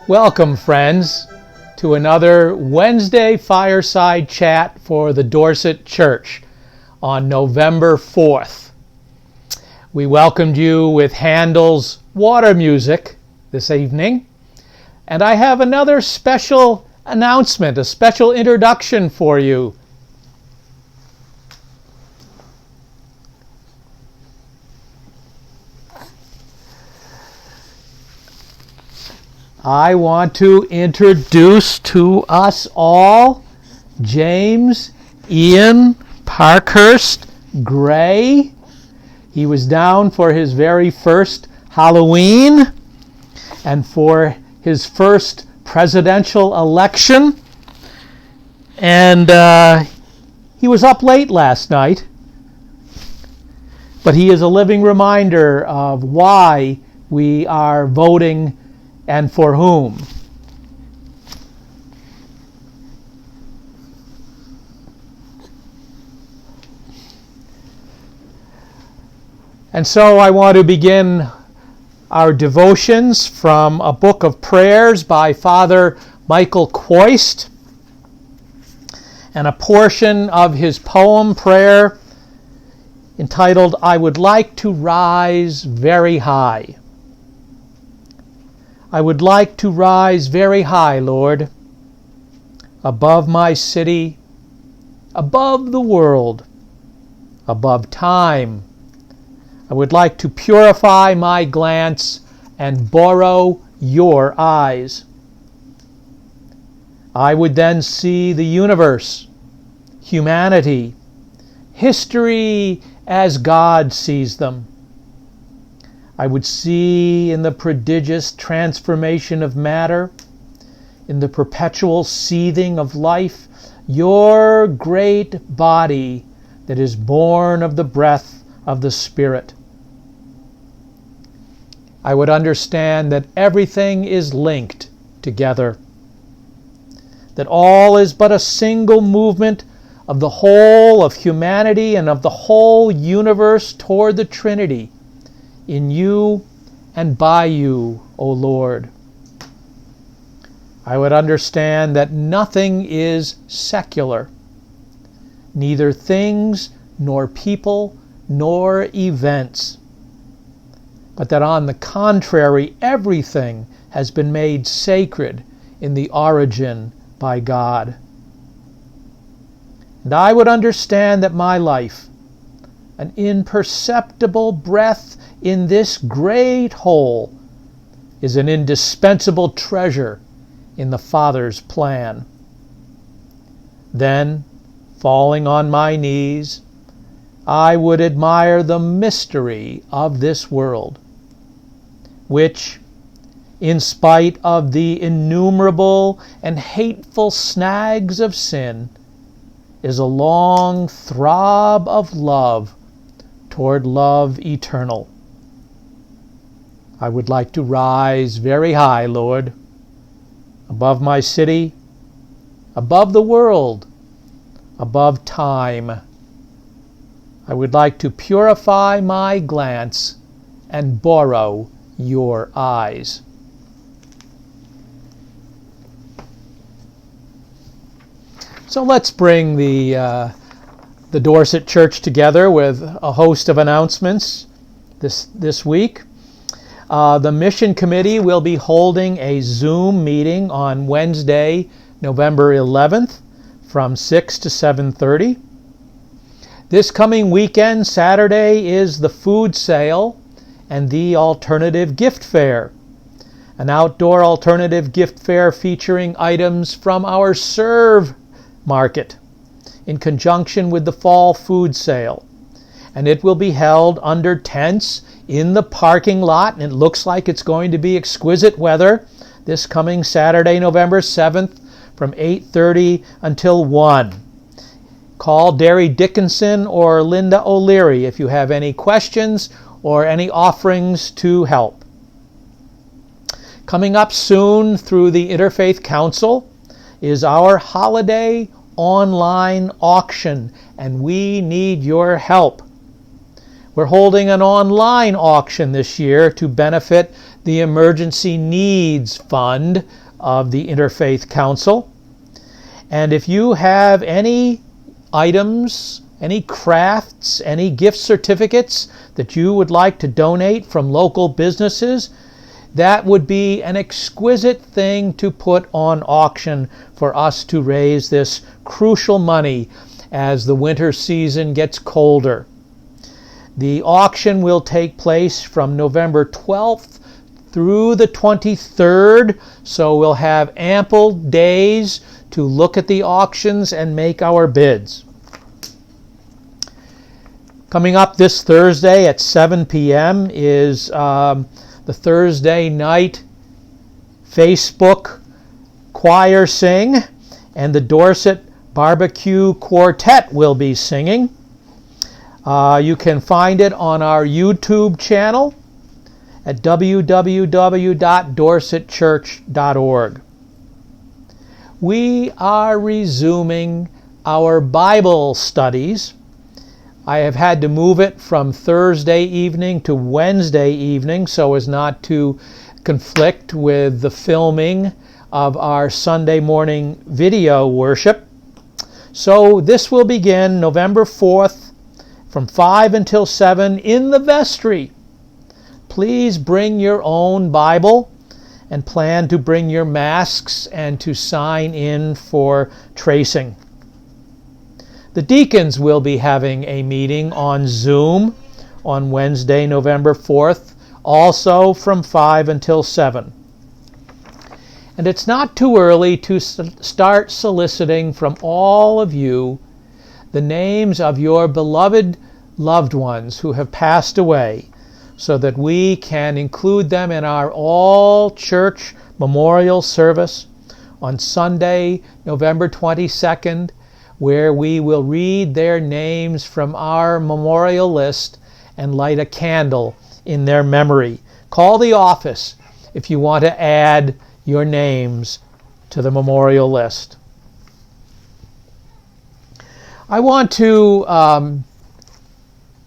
Welcome, friends, to another Wednesday Fireside Chat for the Dorset Church on November 4th. We welcomed you with Handel's Water Music this evening, and I have another special announcement, a special introduction for you. I want to introduce to us all James Ian Parkhurst Gray. He was down for his very first Halloween and for his first presidential election. And he was up late last night. But he is a living reminder of why we are voting and for whom. And so I want to begin our devotions from a book of prayers by Father Michael Quoist, and a portion of his poem prayer entitled, "I Would Like to Rise Very High." I would like to rise very high, Lord, above my city, above the world, above time. I would like to purify my glance and borrow your eyes. I would then see the universe, humanity, history as God sees them. I would see in the prodigious transformation of matter, in the perpetual seething of life, your great body that is born of the breath of the Spirit. I would understand that everything is linked together, that all is but a single movement of the whole of humanity and of the whole universe toward the Trinity, in you and by you, O Lord. I would understand that nothing is secular, neither things nor people nor events, but that on the contrary, everything has been made sacred in the origin by God. And I would understand that my life, an imperceptible breath in this great whole, is an indispensable treasure in the Father's plan. Then, falling on my knees, I would admire the mystery of this world, which, in spite of the innumerable and hateful snags of sin, is a long throb of love toward love eternal. I would like to rise very high, Lord, above my city, above the world, above time. I would like to purify my glance and borrow your eyes. So let's bring the Dorset Church together with a host of announcements this week. The Mission Committee will be holding a Zoom meeting on Wednesday, November 11th from 6 to 7:30. This coming weekend, Saturday, is the food sale and the alternative gift fair, an outdoor alternative gift fair featuring items from our Serve Market in conjunction with the fall food sale. And it will be held under tents in the parking lot, and it looks like it's going to be exquisite weather this coming Saturday, November 7th from 8:30 until 1. Call Derry Dickinson or Linda O'Leary if you have any questions or any offerings to help. Coming up soon through the Interfaith Council is our holiday online auction, and we need your help. We're holding an online auction this year to benefit the Emergency Needs Fund of the Interfaith Council. And if you have any items, any crafts, any gift certificates that you would like to donate from local businesses, that would be an exquisite thing to put on auction for us to raise this crucial money as the winter season gets colder. The auction will take place from November 12th through the 23rd, so we'll have ample days to look at the auctions and make our bids. Coming up this Thursday at 7 p.m. is the Thursday night Facebook choir sing, and the Dorset Barbecue Quartet will be singing. You can find it on our YouTube channel at www.dorsetchurch.org. We are resuming our Bible studies. I have had to move it from Thursday evening to Wednesday evening so as not to conflict with the filming of our Sunday morning video worship. So this will begin November 4th from 5 until 7 in the vestry. Please bring your own Bible and plan to bring your masks and to sign in for tracing. The deacons will be having a meeting on Zoom on Wednesday, November 4th, also from 5 until 7. And it's not too early to start soliciting from all of you the names of your beloved loved ones who have passed away, so that we can include them in our all-church memorial service on Sunday, November 22nd, where we will read their names from our memorial list and light a candle in their memory. Call the office if you want to add your names to the memorial list. I want to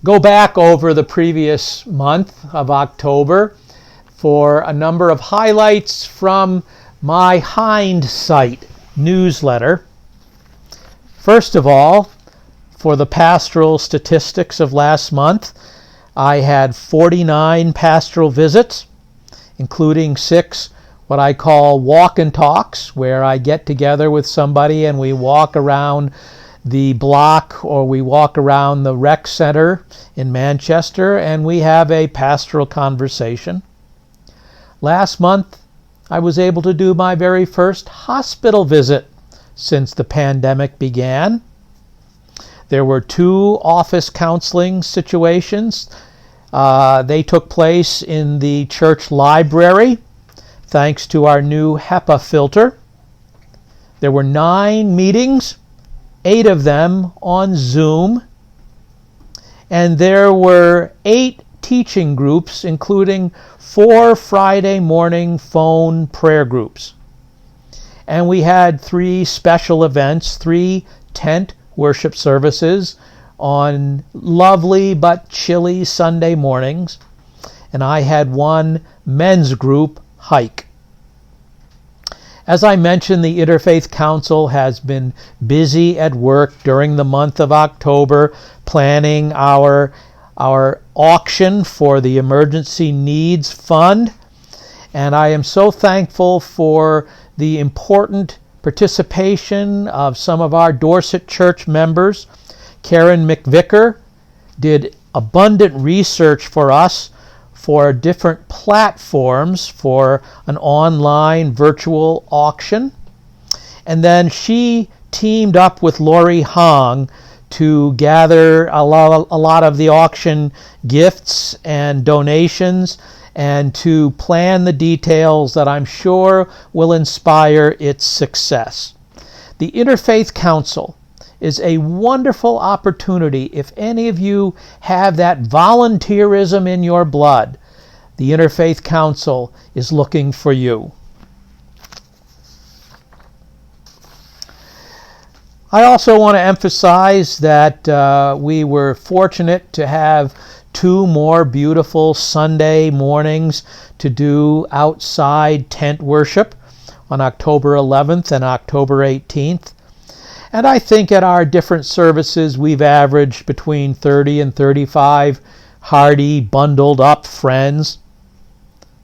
go back over the previous month of October for a number of highlights from my Hindsight newsletter. First of all, for the pastoral statistics of last month, I had 49 pastoral visits, including 6 what I call walk and talks, where I get together with somebody and we walk around the block or we walk around the rec center in Manchester and we have a pastoral conversation. Last month, I was able to do my very first hospital visit since the pandemic began. There were 2 office counseling situations. They took place in the church library, thanks to our new HEPA filter. There were 9 meetings, 8 of them on Zoom, and there were 8 teaching groups, including 4 Friday morning phone prayer groups. And we had 3 special events, 3 tent worship services on lovely but chilly Sunday mornings. And I had 1 men's group hike. As I mentioned, the Interfaith Council has been busy at work during the month of October planning our auction for the Emergency Needs Fund. And I am so thankful for the important participation of some of our Dorset Church members. Karen McVicker did abundant research for us for different platforms for an online virtual auction. And then she teamed up with Lori Hong to gather a lot of the auction gifts and donations and to plan the details that I'm sure will inspire its success. The Interfaith Council is a wonderful opportunity if any of you have that volunteerism in your blood. The Interfaith Council is looking for you. I also want to emphasize that we were fortunate to have 2 more beautiful Sunday mornings to do outside tent worship on October 11th and October 18th. And I think at our different services we've averaged between 30 and 35 hearty, bundled up friends.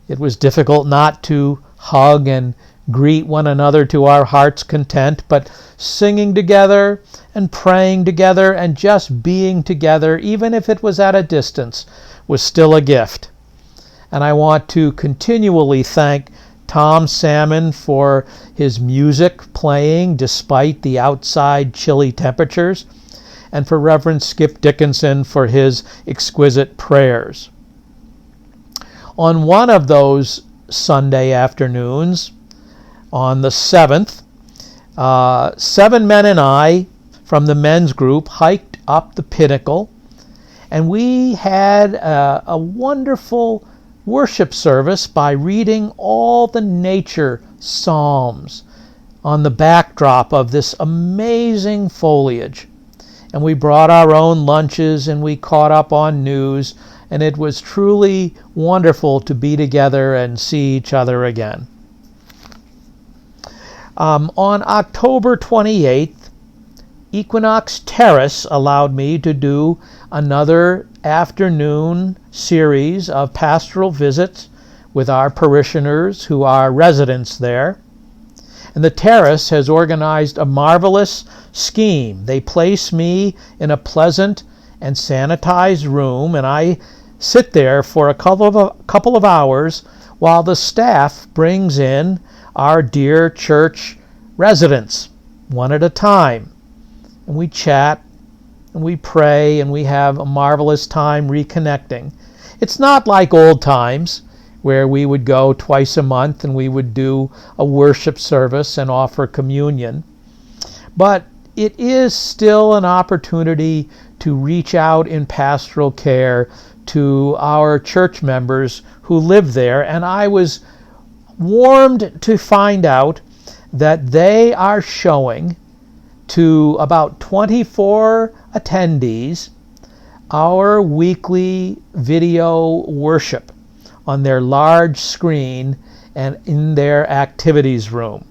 It was difficult not to hug and greet one another to our heart's content, but singing together and praying together and just being together, even if it was at a distance, was still a gift. And I want to continually thank Tom Salmon for his music playing despite the outside chilly temperatures, and for Reverend Skip Dickinson for his exquisite prayers. On one of those Sunday afternoons, on the 7th, 7 men and I from the men's group hiked up the pinnacle, and we had a wonderful worship service by reading all the nature psalms on the backdrop of this amazing foliage. And we brought our own lunches and we caught up on news, and it was truly wonderful to be together and see each other again. On October 28th, Equinox Terrace allowed me to do another afternoon series of pastoral visits with our parishioners who are residents there. And the Terrace has organized a marvelous scheme. They place me in a pleasant and sanitized room, and I sit there for a couple of hours while the staff brings in our dear church residents, one at a time. And we chat, and we pray, and we have a marvelous time reconnecting. It's not like old times, where we would go twice a month and we would do a worship service and offer communion. But it is still an opportunity to reach out in pastoral care to our church members who live there, and I was warmed to find out that they are showing to about 24 attendees our weekly video worship on their large screen and in their activities room.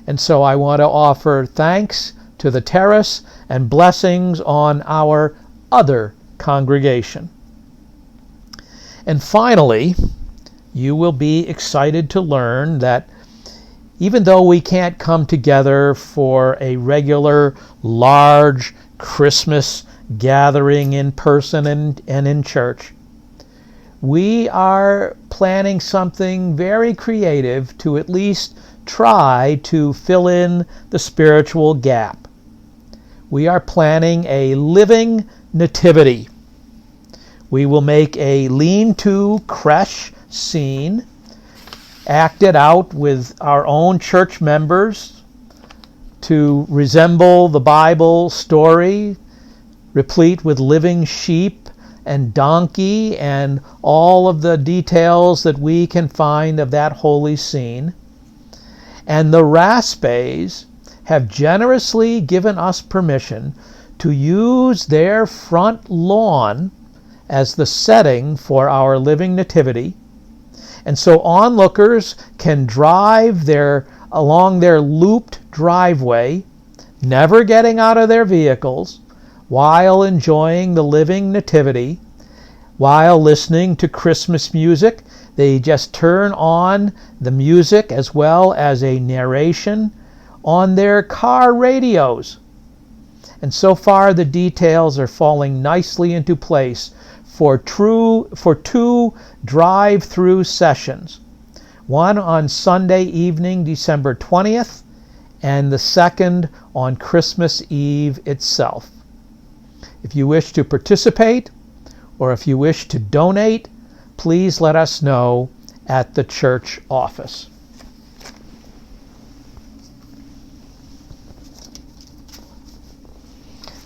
And so I want to offer thanks to the Terrace and blessings on our other congregation. And finally, you will be excited to learn that even though we can't come together for a regular, large Christmas gathering in person and in church, we are planning something very creative to at least try to fill in the spiritual gap. We are planning a living nativity. We will make a lean-to creche scene, acted out with our own church members to resemble the Bible story, replete with living sheep and donkey and all of the details that we can find of that holy scene. And the Raspays have generously given us permission to use their front lawn as the setting for our living nativity. And so onlookers can drive along their looped driveway, never getting out of their vehicles, while enjoying the living nativity, while listening to Christmas music. They just turn on the music as well as a narration on their car radios. And so far the details are falling nicely into place for 2 drive-through sessions. One on Sunday evening, December 20th, and the second on Christmas Eve itself. If you wish to participate, or if you wish to donate, please let us know at the church office.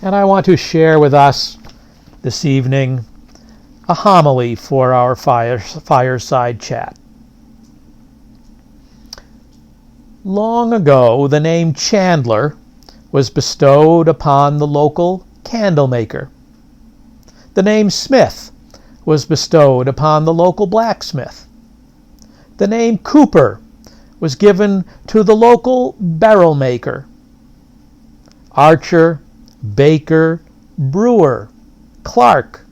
And I want to share with us this evening a homily for our fireside chat. Long ago, the name Chandler was bestowed upon the local candle maker. The name Smith was bestowed upon the local blacksmith. The name Cooper was given to the local barrel maker. Archer, baker, brewer, clerk,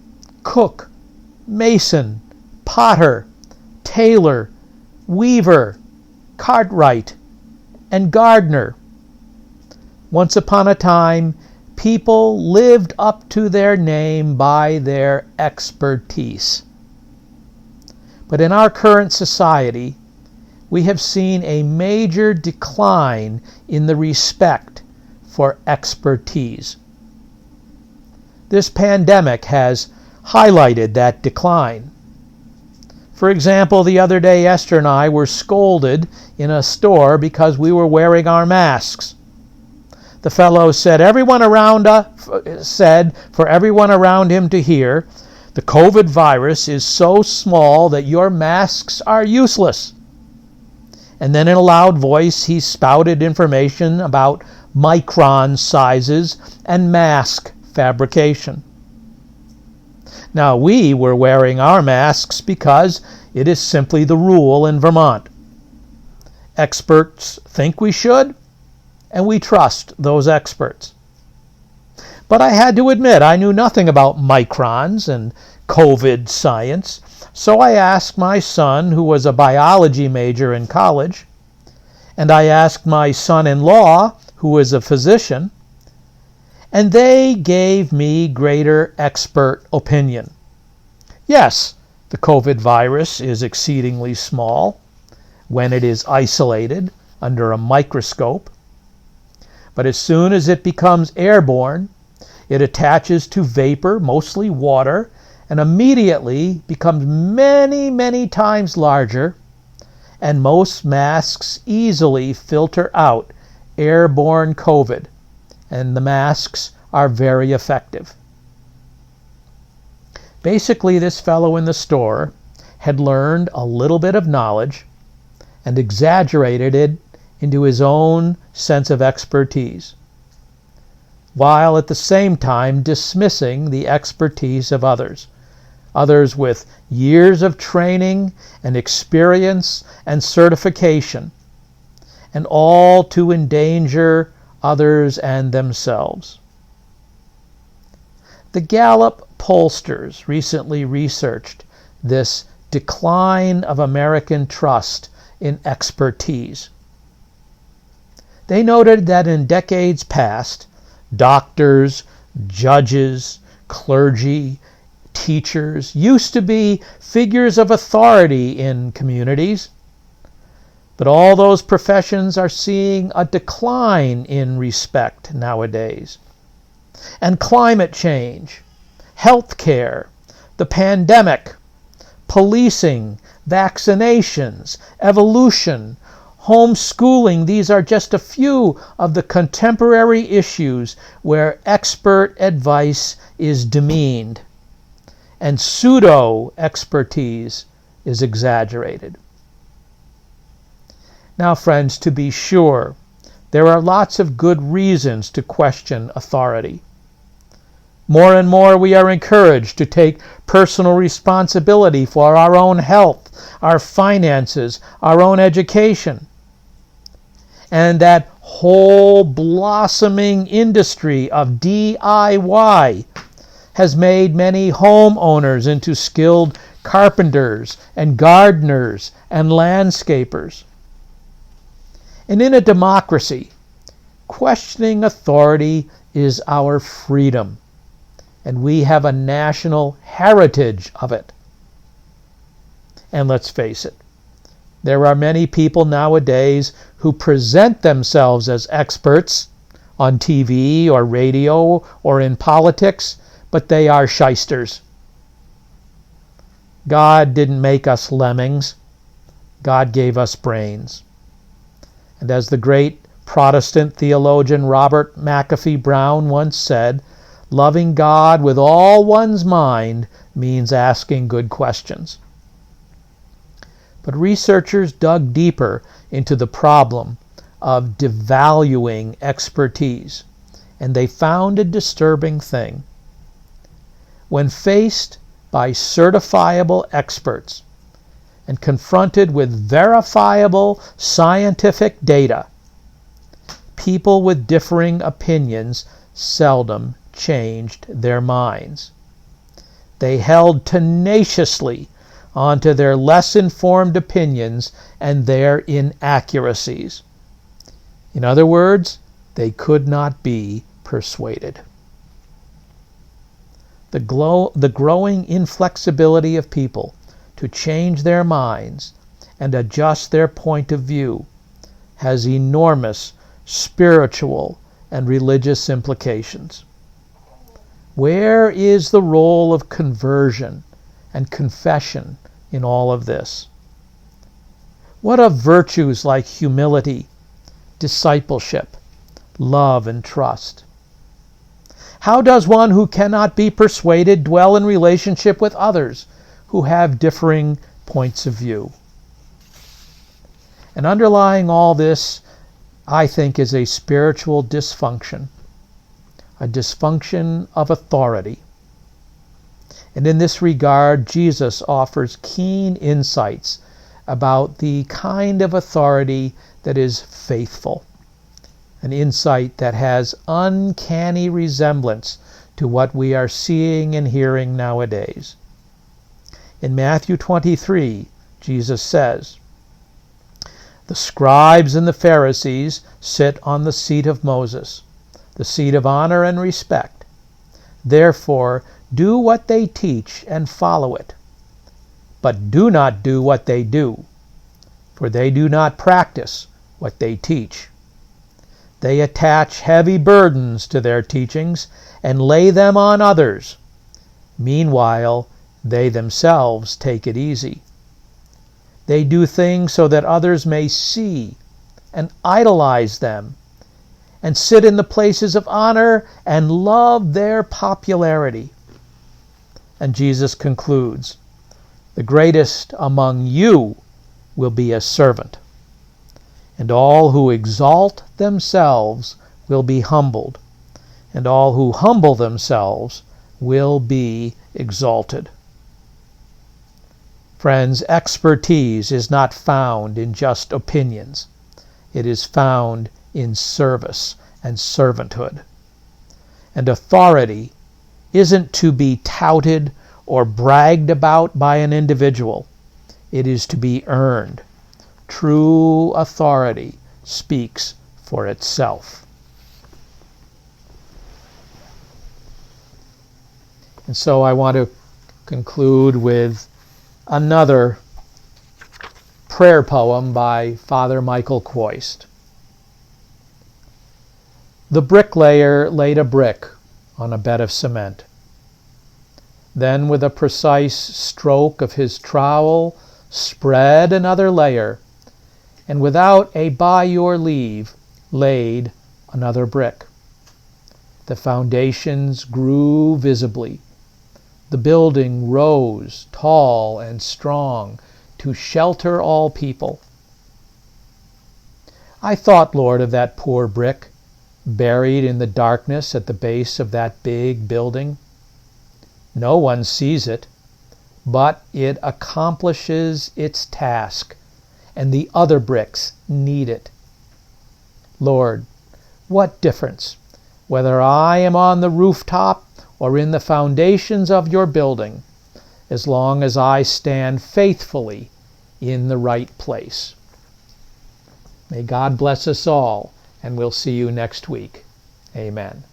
cook, mason, potter, tailor, weaver, cartwright, and gardener. Once upon a time, people lived up to their name by their expertise. But in our current society, we have seen a major decline in the respect for expertise. This pandemic has highlighted that decline. For example, the other day Esther and I were scolded in a store because we were wearing our masks. The fellow said for everyone around him to hear, "The COVID virus is so small that your masks are useless." And then in a loud voice he spouted information about micron sizes and mask fabrication. Now, we were wearing our masks because it is simply the rule in Vermont. Experts think we should, and we trust those experts. But I had to admit I knew nothing about microns and COVID science, so I asked my son, who was a biology major in college, and I asked my son-in-law, who was a physician, and they gave me greater expert opinion. Yes, the COVID virus is exceedingly small when it is isolated under a microscope, but as soon as it becomes airborne, it attaches to vapor, mostly water, and immediately becomes many, many times larger, and most masks easily filter out airborne COVID, and the masks are very effective. Basically, this fellow in the store had learned a little bit of knowledge and exaggerated it into his own sense of expertise, while at the same time dismissing the expertise of others with years of training and experience and certification, and all to endanger others and themselves. The Gallup pollsters recently researched this decline of American trust in expertise. They noted that in decades past, doctors, judges, clergy, teachers used to be figures of authority in communities. But all those professions are seeing a decline in respect nowadays. And climate change, health care, the pandemic, policing, vaccinations, evolution, homeschooling, these are just a few of the contemporary issues where expert advice is demeaned and pseudo-expertise is exaggerated. Now, friends, to be sure, there are lots of good reasons to question authority. More and more we are encouraged to take personal responsibility for our own health, our finances, our own education. And that whole blossoming industry of DIY has made many homeowners into skilled carpenters and gardeners and landscapers. And in a democracy, questioning authority is our freedom, and we have a national heritage of it. And let's face it, there are many people nowadays who present themselves as experts on TV or radio or in politics, but they are shysters. God didn't make us lemmings. God gave us brains. And as the great Protestant theologian Robert McAfee Brown once said, loving God with all one's mind means asking good questions. But researchers dug deeper into the problem of devaluing expertise, and they found a disturbing thing. When faced by certifiable experts and confronted with verifiable scientific data, people with differing opinions seldom changed their minds. They held tenaciously onto their less informed opinions and their inaccuracies. In other words, they could not be persuaded. The growing inflexibility of people to change their minds and adjust their point of view has enormous spiritual and religious implications. Where is the role of conversion and confession in all of this? What of virtues like humility, discipleship, love, and trust? How does one who cannot be persuaded dwell in relationship with others who have differing points of view? And underlying all this, I think, is a spiritual dysfunction, a dysfunction of authority. And in this regard, Jesus offers keen insights about the kind of authority that is faithful, an insight that has uncanny resemblance to what we are seeing and hearing nowadays. In Matthew 23, Jesus says, "The scribes and the Pharisees sit on the seat of Moses, the seat of honor and respect. Therefore, do what they teach and follow it. But do not do what they do, for they do not practice what they teach. They attach heavy burdens to their teachings and lay them on others. Meanwhile, they themselves take it easy. They do things so that others may see and idolize them, and sit in the places of honor and love their popularity." And Jesus concludes, "The greatest among you will be a servant, and all who exalt themselves will be humbled, and all who humble themselves will be exalted." Friends, expertise is not found in just opinions. It is found in service and servanthood. And authority isn't to be touted or bragged about by an individual. It is to be earned. True authority speaks for itself. And so I want to conclude with another prayer poem by Father Michael Quoist. The bricklayer laid a brick on a bed of cement. Then with a precise stroke of his trowel spread another layer, and without a by your leave laid another brick. The foundations grew visibly. The building rose tall and strong to shelter all people. I thought, Lord, of that poor brick buried in the darkness at the base of that big building. No one sees it, but it accomplishes its task, and the other bricks need it. Lord, what difference whether I am on the rooftop or in the foundations of your building, as long as I stand faithfully in the right place. May God bless us all, and we'll see you next week. Amen.